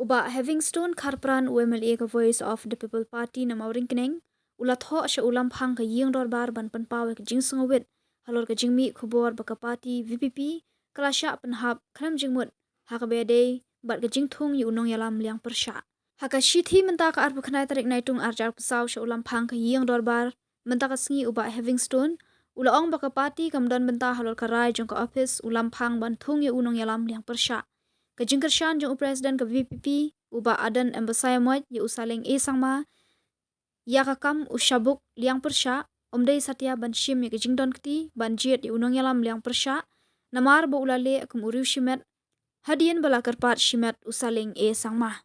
Uba Havingstone Kharpran UMLA ka Voice of the People Party na mauring kineng ula tho asha ulam phang ka ying dor bar ban pan pawe ka jing sungawit halor ka jingmi khubor baka party VPP kalasha penhap kram jingmut haka bede bat ka jing thung yu unong yalam liang persha haka shithi menta ka arpa khnai tarik naitung arjar pesaw sha ulam phang ka ying dor bar menta ka sngi uba Havingstone ula ong baka party kamdon menta halor ka rai jong ka office ulam phang ban thung yu unong yalam liang persha Kajingkershan jong Presiden ke VPP uba adan embasaya moit ye usaling sangma ya kakam ushabuk liang persha omdei satya ban shim ye kajingdon kti ban jiet ye unong yalam liang persha namar bo ulale akum uriu shimet hadian bala karpat shimet usaling sangma